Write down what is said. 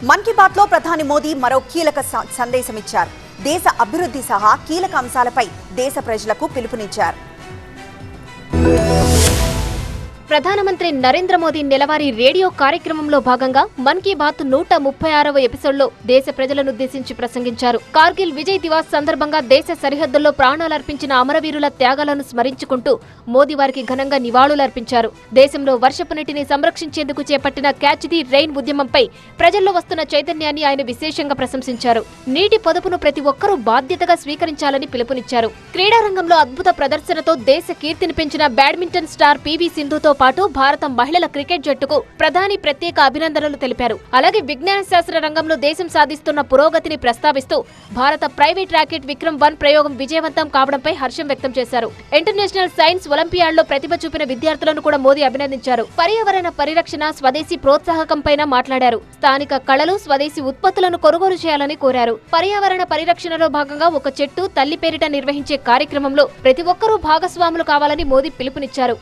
మన్ కీ బాత్ లో ప్రధాని మోదీ మరో కీలక సందేశం ఇచ్చారు. దేశ అభివృద్ధి సహా కీలక అంశాలపై దేశ ప్రజలకు పిలుపునిచ్చారు. ప్రధానమంత్రి నరేంద్ర మోదీ నెలవారీ రేడియో కార్యక్రమంలో భాగంగా మన్ కీ బాత్ 136వ ఎపిసోడ్లో దేశ ప్రజలనుద్దేశించి ప్రసంగించారు. కార్గిల్ విజయ్ దివాస్ సందర్భంగా దేశ సరిహద్దుల్లో ప్రాణాలర్పించిన అమరవీరుల త్యాగాలను స్మరించుకుంటూ మోదీ వారికి ఘనంగా నివాళులర్పించారు. దేశంలో వర్షపు నీటిని సంరక్షించేందుకు చేపట్టిన క్యాచ్ ది రెయిన్ ఉద్యమంపై ప్రజల్లో వస్తున్న చైతన్యాన్ని ఆయన విశేషంగా ప్రశంసించారు. నీటి పొదుపును ప్రతి ఒక్కరూ బాధ్యతగా స్వీకరించాలని పిలుపునిచ్చారు. క్రీడారంగంలో అద్భుత ప్రదర్శనతో దేశ కీర్తిని పెంచిన బ్యాడ్మింటన్ స్టార్ పీవీ సింధుతో పాటు భారత మహిళల క్రికెట్ జట్టుకు ప్రధాని ప్రత్యేక అభినందనలు తెలిపారు. అలాగే విజ్ఞాన శాస్త్ర రంగంలో దేశం సాధిస్తున్న పురోగతిని ప్రస్తావిస్తూ భారత ప్రైవేట్ రాకెట్ విక్రమ్-1 ప్రయోగం విజయవంతం కావడంపై హర్షం వ్యక్తం చేశారు. ఇంటర్నేషనల్ సైన్స్ ఒలింపియాడ్లో ప్రతిభ చూపిన విద్యార్థులను కూడా మోదీ అభినందించారు. పర్యావరణ పరిరక్షణ, స్వదేశీ ప్రోత్సాహకంపైన మాట్లాడారు. స్థానిక కళలు, స్వదేశీ ఉత్పత్తులను కొనుగోలు చేయాలని కోరారు. పర్యావరణ పరిరక్షణలో భాగంగా ఒక చెట్టు తల్లి పేరిట నిర్వహించే కార్యక్రమంలో ప్రతి ఒక్కరూ భాగస్వాములు కావాలని మోదీ పిలుపునిచ్చారు.